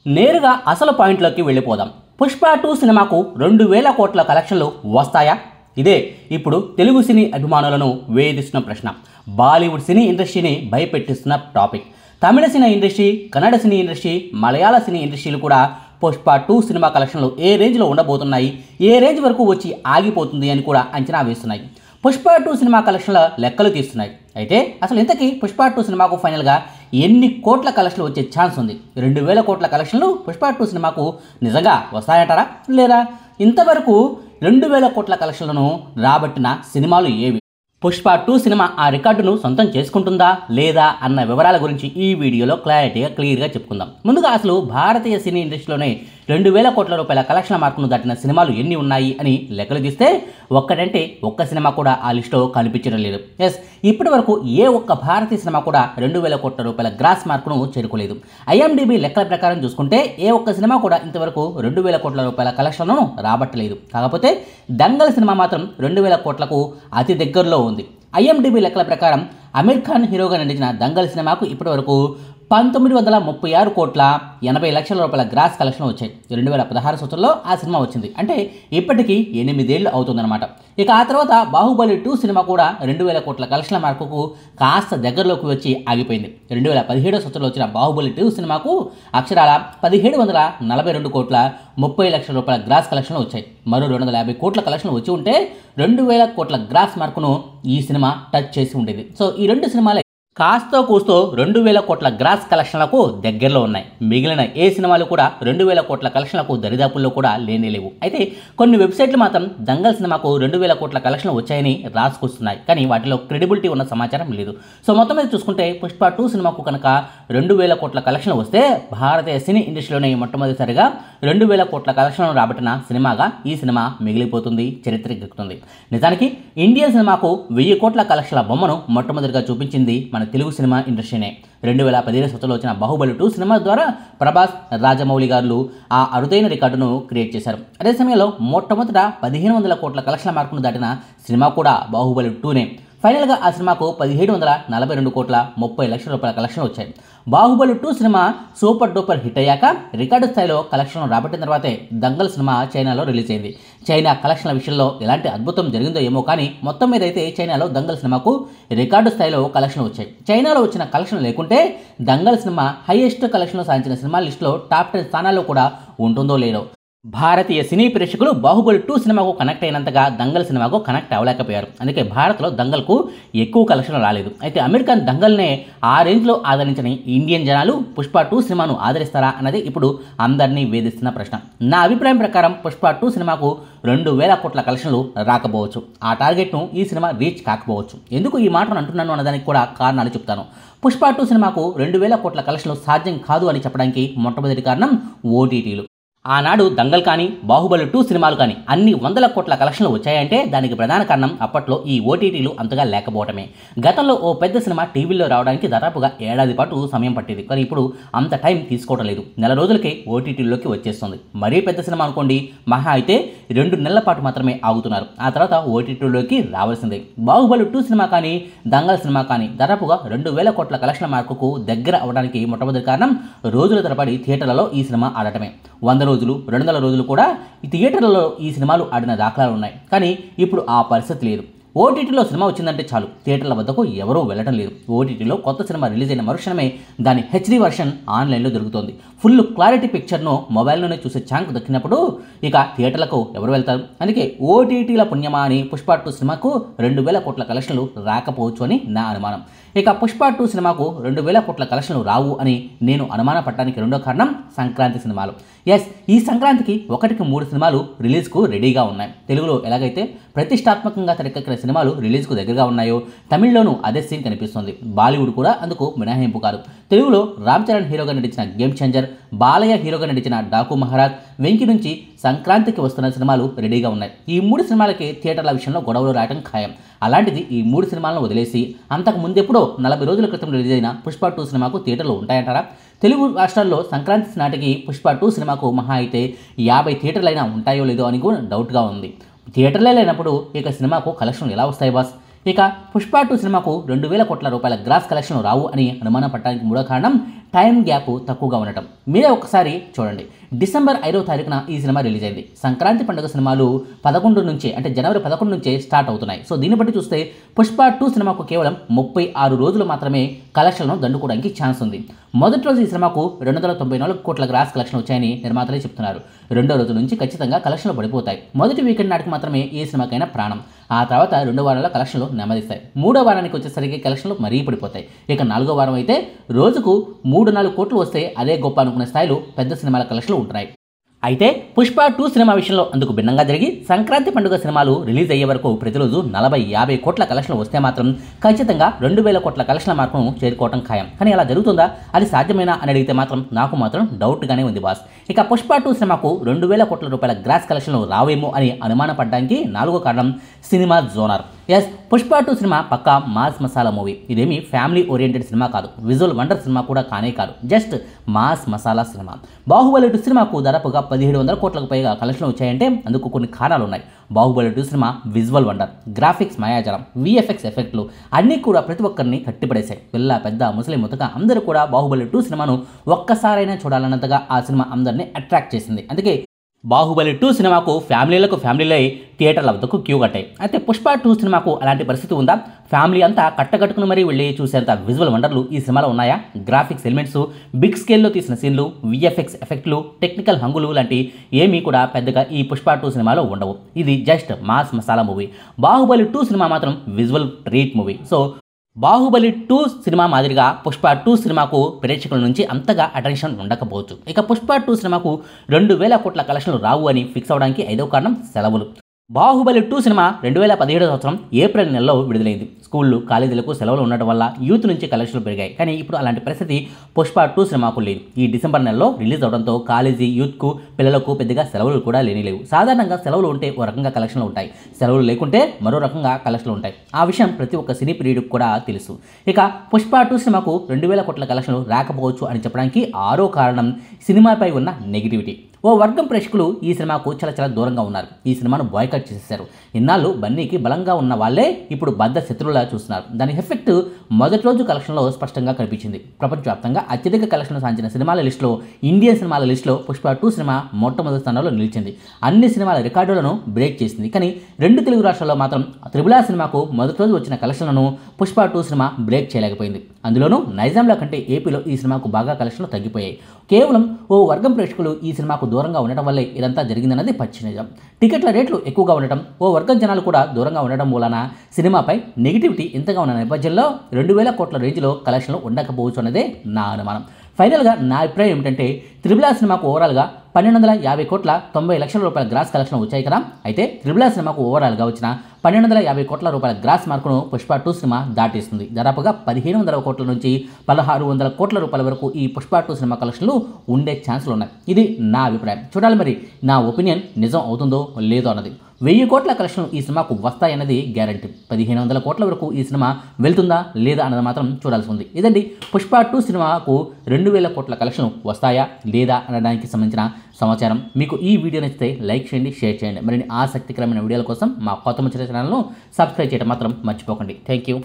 నేరుగా అసలు పాయింట్లోకి వెళ్ళిపోదాం. పుష్ప 2 సినిమాకు 2,000 కోట్ల కలెక్షన్లు వస్తాయా? ఇదే ఇప్పుడు తెలుగు సినీ అభిమానులను వేధిస్తున్న ప్రశ్న. బాలీవుడ్ సినీ ఇండస్ట్రీని భయపెట్టిస్తున్న topic. Tamil cine industry, Kannada cine industry, Malayalam cine ఇండస్ట్రీలు కూడా పుష్ప 2 సినిమా కలెక్షన్లు ఏ రేంజ్లో ఉండబోతున్నాయి, ఏ రేంజ్ వరకు వచ్చి ఆగిపోతుంది అని కూడా అంచనా వేస్తున్నాయి. పుష్ప 2 సినిమా కలెక్షన్ల లెక్కలు తీస్తున్నాయి. అయితే అసలు ఇంతకీ పుష్ప 2 సినిమాకు ఫైనల్గా ఎన్ని కోట్ల కలెక్షన్లు వచ్చే ఛాన్స్ ఉంది? 2,000 కోట్ల కలెక్షన్లు పుష్ప 2 సినిమాకు నిజంగా వస్తాయంటారా? లేదా ఇంతవరకు 2,000 కోట్ల కలెక్షన్లను రాబట్టిన సినిమాలు ఏవి? పుష్ప 2 సినిమా ఆ రికార్డును సొంతం చేసుకుంటుందా లేదా అన్న వివరాల గురించి ఈ వీడియోలో క్లియర్గా చెప్పుకుందాం. ముందుగా అసలు భారతీయ సినీ ఇండస్ట్రీలోనే 2,000 కోట్ల రూపాయల కలెక్షన్ల మార్కును దాటిన సినిమాలు ఎన్ని ఉన్నాయి అని లెక్కలు తీస్తే ఒక్కటంటే ఒక్క సినిమా కూడా ఆ లిస్టులో కనిపించడం లేదు. ఇప్పటి వరకు ఏ ఒక్క భారతీయ సినిమా కూడా 2,000 కోట్ల రూపాయల గ్రాస్ మార్కును చేరుకోలేదు. IMDb లెక్కల ప్రకారం చూసుకుంటే ఏ ఒక్క సినిమా కూడా ఇంతవరకు 2,000 కోట్ల రూపాయల కలెక్షన్లను రాబట్టలేదు. కాకపోతే దంగల్ సినిమా మాత్రం 2,000 కోట్లకు అతి దగ్గరలో ఉంది. IMDb లెక్కల ప్రకారం అమీర్ ఖాన్ హీరోగా నటించిన దంగల్ సినిమాకు ఇప్పటివరకు 1936 కోట్ల 80 లక్షల రూపాయల గ్రాస్ కలెక్షన్ వచ్చాయి. 2016 సంవత్సరంలో ఆ సినిమా వచ్చింది. అంటే ఇప్పటికీ 8 ఏళ్ళు అవుతుందన్నమాట. ఇక ఆ తర్వాత బాహుబలి 2 సినిమా కూడా 2,000 కోట్ల కలెక్షన్ల మార్కుకు కాస్త దగ్గరలోకి వచ్చి ఆగిపోయింది. 2017 సంవత్సరంలో వచ్చిన బాహుబలి 2 సినిమాకు అక్షరాల 1,742 కోట్ల 30 లక్షల రూపాయల గ్రాస్ కలెక్షన్లు వచ్చాయి. మరో 250 కోట్ల కలెక్షన్లు వచ్చి ఉంటే 2,000 కోట్ల గ్రాస్ మార్కును ఈ సినిమా టచ్ చేసి ఉండేది. సో ఈ రెండు సినిమాలే కాస్తో కూస్తో 2,000 కోట్ల గ్రాస్ కలెక్షన్లకు దగ్గరలో ఉన్నాయి. మిగిలిన ఏ సినిమాలు కూడా 2,000 కోట్ల కలెక్షన్లకు దరిదాపుల్లో కూడా లేవు. అయితే కొన్ని వెబ్సైట్లు మాత్రం దంగల్ సినిమాకు 2,000 కోట్ల కలెక్షన్లు వచ్చాయని రాసుకొస్తున్నాయి. కానీ వాటిలో క్రెడిబిలిటీ ఉన్న సమాచారం లేదు. సో మొత్తం మీద చూసుకుంటే పుష్ప 2 సినిమాకు కనుక 2,000 కోట్ల కలెక్షన్లు వస్తే భారతీయ సినీ ఇండస్ట్రీలోనే మొట్టమొదటిసారిగా 2,000 కోట్ల కలెక్షన్లను రాబట్టిన సినిమాగా ఈ సినిమా మిగిలిపోతుంది, చరిత్రకెక్కుతుంది. నిజానికి ఇండియన్ సినిమాకు 1,000 కోట్ల కలెక్షన్ల బొమ్మను మొట్టమొదటిగా చూపించింది మన తెలుగు సినిమా ఇండస్ట్రీనే. 2015 సంవత్సరంలో వచ్చిన బాహుబలి 2 సినిమా ద్వారా ప్రభాస్, రాజమౌళి గారు ఆ అరుదైన రికార్డును క్రియేట్ చేశారు. అదే సమయంలో మొట్టమొదట 1,500 కోట్ల కలెక్షన్ల మార్కును దాటిన సినిమా కూడా బాహుబలి 2నే. ఫైనల్గా ఆ సినిమాకు 1,742 కోట్ల 30 లక్షల రూపాయల కలెక్షన్లు వచ్చాయి. Baahubali 2 cinema super duper hit అయ్యాక రికార్డు స్థాయిలో కలెక్షన్లు రాబట్టిన తర్వాతే దంగల్ సినిమా చైనాలో రిలీజ్ అయింది. చైనా కలెక్షన్ల విషయంలో ఎలాంటి అద్భుతం జరిగిందో ఏమో కానీ మొత్తం మీద అయితే చైనాలో దంగల్ సినిమాకు రికార్డు స్థాయిలో కలెక్షన్లు వచ్చాయి. చైనాలో వచ్చిన కలెక్షన్ లేకుంటే దంగల్ సినిమా హైయెస్ట్ కలెక్షన్లు సాధించిన సినిమా లిస్టులో టాప్ 10 స్థానాల్లో కూడా ఉంటుందో లేదో. భారతీయ సినీ ప్రేక్షకులు బాహుబలి 2 సినిమాకు కనెక్ట్ అయినంతగా దంగల్ సినిమాకు కనెక్ట్ అవ్వలేకపోయారు. అందుకే భారత్లో దంగల్కు ఎక్కువ కలెక్షన్లు రాలేదు. అయితే అమీర్ ఖాన్ దంగల్నే ఆ రేంజ్లో ఆదరించని ఇండియన్ జనాలు పుష్ప 2 సినిమాను ఆదరిస్తారా అన్నది ఇప్పుడు అందరినీ వేధిస్తున్న ప్రశ్న. నా అభిప్రాయం ప్రకారం పుష్ప 2 సినిమాకు 2,000 కోట్ల కలెక్షన్లు రాకపోవచ్చు. ఆ టార్గెట్ను ఈ సినిమా రీచ్ కాకపోవచ్చు. ఎందుకు ఈ మాటను అంటున్నాను అన్నదానికి కూడా కారణాలు చెప్తాను. పుష్ప 2 సినిమాకు 2,000 కోట్ల కలెక్షన్లు సాధ్యం కాదు అని చెప్పడానికి మొట్టమొదటి కారణం OTTలు. ఆనాడు దంగల్ కానీ బాహుబలి 2 సినిమాలు కానీ అన్ని 100 కోట్ల కలెక్షన్లు వచ్చాయంటే దానికి ప్రధాన కారణం అప్పట్లో ఈ OTTలు అంతగా లేకపోవటమే. గతంలో ఓ పెద్ద సినిమా టీవీలో రావడానికి దాదాపుగా ఏడాది పాటు సమయం పట్టేది. కానీ ఇప్పుడు అంత టైం తీసుకోవడం లేదు. నెల రోజులకే OTTలోకి వచ్చేస్తుంది. మరీ పెద్ద సినిమా అనుకోండి, మహా అయితే 2 నెలల పాటు మాత్రమే ఆగుతున్నారు. ఆ తర్వాత OTTలోకి రావాల్సిందే. బాహుబలి 2 సినిమా కానీ దంగల్ సినిమా కానీ దాదాపుగా 2,000 కోట్ల కలెక్షన్ల మార్కుకు దగ్గర అవడానికి మొట్టమొదటి కారణం రోజుల తరబడి థియేటర్లలో ఈ సినిమా ఆడటమే. 100 రోజులు, 200 రోజులు కూడా ఈ థియేటర్లలో ఈ సినిమాలు ఆడిన దాఖలాలు ఉన్నాయి. కానీ ఇప్పుడు ఆ పరిస్థితి లేదు. OTTలో సినిమా వచ్చిందంటే చాలు, థియేటర్ల వద్దకు ఎవరూ వెళ్ళడం లేదు. OTTలో కొత్త సినిమా రిలీజ్ అయిన మరుక్షణమే దాని HD వర్షన్ ఆన్లైన్లో దొరుకుతోంది. ఫుల్ క్లారిటీ పిక్చర్ను మొబైల్లోనే చూసే ఛాన్స్ దక్కినప్పుడు ఇక థియేటర్లకు ఎవరు వెళ్తారు? అందుకే OTTల పుణ్యమా అని పుష్ప 2 సినిమాకు 2,000 కోట్ల కలెక్షన్లు రాకపోవచ్చు అని నా అనుమానం. ఇక పుష్ప 2 సినిమాకు 2,000 కోట్ల కలెక్షన్లు రావు అని నేను అనుమాన పట్టడానికి రెండో కారణం సంక్రాంతి సినిమాలు. ఈ సంక్రాంతికి 1కి 3 సినిమాలు రిలీజ్కు రెడీగా ఉన్నాయి. తెలుగులో ఎలాగైతే ప్రతిష్టాత్మకంగా తెరకెక్కిన సినిమాలు రిలీజ్కు దగ్గరగా ఉన్నాయో తమిళ్లోనూ అదే సీన్ కనిపిస్తుంది. బాలీవుడ్ కూడా అందుకు మినహాయింపు కాదు. తెలుగులో రామ్ చరణ్ హీరోగా నటించిన గేమ్ చేంజర్, బాలయ్య హీరోగా నటించిన డాకు మహారాజ్, వెంకీ నుంచి సంక్రాంతికి వస్తున్న సినిమాలు రెడీగా ఉన్నాయి. ఈ 3 సినిమాలకి థియేటర్ల విషయంలో గొడవలు రావడం ఖాయం. అలాంటిది ఈ 3 సినిమాలను వదిలేసి అంతకు ముందెప్పుడో 40 రోజుల క్రితం రిలీజ్ అయిన పుష్ప 2 సినిమాకు థియేటర్లు ఉంటాయంటారా? తెలుగు రాష్ట్రాల్లో సంక్రాంతి నాటికి పుష్ప 2 సినిమాకు మహా అయితే 50 థియేటర్లైనా ఉంటాయో లేదో అని కూడా డౌట్గా ఉంది. థియేటర్లే లేనప్పుడు ఇక సినిమాకు కలెక్షన్లు ఎలా వస్తాయి బాస్? ఇక పుష్ప 2 సినిమాకు 2,000 కోట్ల రూపాయల గ్రాస్ కలెక్షన్ రావు అని అనుమానం పట్టడానికి మూడో కారణం టైం గ్యాప్ తక్కువగా ఉండటం. మీరే ఒకసారి చూడండి, డిసెంబర్ 5వ తారీఖున ఈ సినిమా రిలీజ్ అయింది. సంక్రాంతి పండుగ సినిమాలు 11 నుంచే అంటే జనవరి 11 నుంచే స్టార్ట్ అవుతున్నాయి. సో దీన్ని బట్టి చూస్తే పుష్ప 2 సినిమాకు కేవలం 36 రోజులు మాత్రమే కలెక్షన్లను దండుకోవడానికి ఛాన్స్ ఉంది. మొదటి రోజు ఈ సినిమాకు 294 కోట్ల గ్రాస్ కలెక్షన్ వచ్చాయని నిర్మాతలే చెప్తున్నారు. రెండో రోజు నుంచి ఖచ్చితంగా కలెక్షన్లు పడిపోతాయి. మొదటి వీకెండ్ నాటికి మాత్రమే ఏ సినిమాకైనా ప్రాణం. ఆ తర్వాత 2వ వారంలో కలెక్షన్లు నెమ్మదిస్తాయి. 3వ వారానికి వచ్చేసరికి కలెక్షన్లు మరీ పడిపోతాయి. ఇక 4వ వారం అయితే రోజుకు 3-4 కోట్లు వస్తే అదే గొప్ప అనుకునే స్థాయిలో పెద్ద సినిమాల కలెక్షన్లు ఉంటున్నాయి. అయితే పుష్ప 2 సినిమా విషయంలో అందుకు భిన్నంగా జరిగి సంక్రాంతి పండుగ సినిమాలు రిలీజ్ అయ్యే వరకు ప్రతిరోజు 40-50 కోట్ల కలెక్షన్లు వస్తే మాత్రం ఖచ్చితంగా 2000 కోట్ల కలెక్షన్ల మార్కును చేరుకోవడం ఖాయం. కానీ అలా జరుగుతుందా, అది సాధ్యమేనా అని అడిగితే నాకు మాత్రం డౌట్గానే ఉంది బాస్. ఇక పుష్ప 2 సినిమాకు 2000 కోట్ల రూపాయల గ్రాస్ కలెక్షన్లు రావేమో అని అనుమానపడడానికి 4వ కారణం cinema genre. Yes, Pushpa 2 cinema పక్కా మాస్ మసాలా మూవీ. ఇదేమి ఫ్యామిలీ ఓరియంటెడ్ సినిమా కాదు, విజువల్ వండర్ సినిమా కూడా కానే కాదు, just mass masala cinema. Baahubali 2 సినిమాకు దాదాపుగా 1700 కోట్లకు పైగా కలెక్షన్లు వచ్చాయంటే అందుకు కొన్ని కారణాలు ఉన్నాయి. Baahubali 2 cinema visual wonder, graphics మాయాజాలం, విఎఫ్ఎక్స్ ఎఫెక్ట్లు అన్నీ కూడా ప్రతి ఒక్కరిని కట్టిపడేశాయి. పిల్ల పెద్ద ముసలి ముతక అందరూ కూడా బాహుబలి 2 సినిమాను ఒక్కసారైనా చూడాలన్నంతగా ఆ సినిమా అందరినీ అట్రాక్ట్ చేసింది. అందుకే బాహుబలి 2 సినిమాకు ఫ్యామిలీలే థియేటర్ల వద్దకు క్యూ కట్టాయి. అయితే పుష్ప 2 సినిమాకు అలాంటి పరిస్థితి ఉందా? ఫ్యామిలీ అంతా కట్టకట్టుకుని మరీ వెళ్ళి చూసేంత విజువల్ వండర్లు ఈ సినిమాలో ఉన్నాయా? గ్రాఫిక్స్ ఎలిమెంట్స్, బిగ్ స్కేల్లో తీసిన సీన్లు, విఎఫ్ఎక్స్ ఎఫెక్ట్లు, టెక్నికల్ హంగులు లాంటి ఏమీ కూడా పెద్దగా ఈ పుష్ప 2 సినిమాలో ఉండవు. ఇది just mass masala movie. Baahubali 2 cinema మాత్రం visual treat movie. So Baahubali 2 cinema మాదిరిగా పుష్ప 2 సినిమాకు ప్రేక్షకుల నుంచి అంతగా అటెన్షన్ ఉండకపోవచ్చు. ఇక పుష్ప 2 సినిమాకు 2000 కోట్ల కలెక్షన్లు రావు అని ఫిక్స్ అవడానికి 5వ కారణం సెలవులు. బాహుబలి 2 సినిమా 2017 సంవత్సరం ఏప్రిల్ నెలలో విడుదలైంది. స్కూళ్ళు, కాలేజీలకు సెలవులు ఉండటం వల్ల యూత్ నుంచి కలెక్షన్లు పెరిగాయి. కానీ ఇప్పుడు అలాంటి పరిస్థితి పుష్ప 2 సినిమాకు లేదు. ఈ డిసెంబర్ నెలలో రిలీజ్ అవడంతో కాలేజీ యూత్కు, పిల్లలకు పెద్దగా సెలవులు కూడా లేవు. సాధారణంగా సెలవులు ఉంటే ఓ రకంగా కలెక్షన్లు ఉంటాయి, సెలవులు లేకుంటే మరో రకంగా కలెక్షన్లు ఉంటాయి. ఆ విషయం ప్రతి ఒక్క సినీ ప్రియుడికి కూడా తెలుసు. ఇక పుష్ప 2 సినిమాకు 2000 కోట్ల కలెక్షన్లు రాకపోవచ్చు అని చెప్పడానికి 6వ కారణం సినిమాపై ఉన్న నెగిటివిటీ. ఓ వర్గం ప్రేక్షకులు ఈ సినిమాకు చాలా దూరంగా ఉన్నారు. ఈ సినిమాను బాయ్కట్ చేసేశారు. ఇన్నాళ్ళు బన్నీకి బలంగా ఉన్న వాళ్ళే ఇప్పుడు బద్ద శత్రువులా చూస్తున్నారు. దాని ఎఫెక్ట్ మొదటి రోజు కలెక్షన్లో స్పష్టంగా కనిపించింది. ప్రపంచవ్యాప్తంగా అత్యధిక కలెక్షన్లు సాధించిన సినిమాల లిస్టులో, ఇండియన్ సినిమాల లిస్టులో పుష్ప 2 సినిమా మొట్టమొదటి స్థానంలో నిలిచింది. అన్ని సినిమాల రికార్డులను బ్రేక్ చేసింది. కానీ 2 తెలుగు రాష్ట్రాల్లో మాత్రం త్రిబుల్ సినిమాకు మొదటి రోజు వచ్చిన కలెక్షన్లను పుష్ప 2 సినిమా బ్రేక్ చేయలేకపోయింది. అందులోనూ నైజాంల కంటే ఏపీలో ఈ సినిమాకు బాగా కలెక్షన్లు తగ్గిపోయాయి. కేవలం ఓ వర్గం ప్రేక్షకులు ఈ సినిమాకు దూరంగా ఉండటం వల్లే ఇదంతా జరిగిందన్నది పచ్చి నిజం. టికెట్ల రేట్లు ఎక్కువగా ఉండటం, ఓ వర్గం జనాలు కూడా దూరంగా ఉండడం మూలన సినిమాపై నెగిటివిటీ ఇంతగా ఉన్న నేపథ్యంలో 2000 కోట్ల రేంజ్లో కలెక్షన్లు ఉండకపోవచ్చు అన్నదే నా అనుమానం. ఫైనల్గా నా అభిప్రాయం ఏమిటంటే త్రిబుల్ సినిమాకు ఓవరాల్గా 1250 కోట్ల 90 లక్షల రూపాయల గ్రాస్ కలెక్షన్ వచ్చాయి కదా. అయితే త్రిబుల్ సినిమాకు ఓవరాల్గా వచ్చిన 1250 కోట్ల రూపాయల గ్రాస్ మార్కును పుష్ప 2 సినిమా దాటేస్తుంది. దాదాపుగా 1500 కోట్ల నుంచి 1600 కోట్ల రూపాయల వరకు ఈ పుష్ప 2 సినిమా కలెక్షన్లు ఉండే ఛాన్సులు ఉన్నాయి. ఇది నా అభిప్రాయం. చూడాలి మరి నా ఒపీనియన్ నిజం అవుతుందో లేదో అన్నది. 1000 కోట్ల కలెక్షన్లు ఈ సినిమాకు వస్తాయన్నది గ్యారంటీ. 1500 కోట్ల వరకు ఈ సినిమా వెళ్తుందా లేదా అన్నది మాత్రం చూడాల్సి ఉంది. ఇదండి పుష్ప 2 సినిమాకు 2000 కోట్ల కలెక్షన్లు వస్తాయా లేదా అనడానికి సంబంధించిన సమాచారం. మీకు ఈ వీడియో నచ్చితే లైక్ చేయండి, షేర్ చేయండి. మరిన్ని ఆసక్తికరమైన వీడియోల కోసం మా కొత్త ముచ్చట ఛానల్ను సబ్స్క్రైబ్ చేయడం మాత్రం మర్చిపోకండి. Thank you.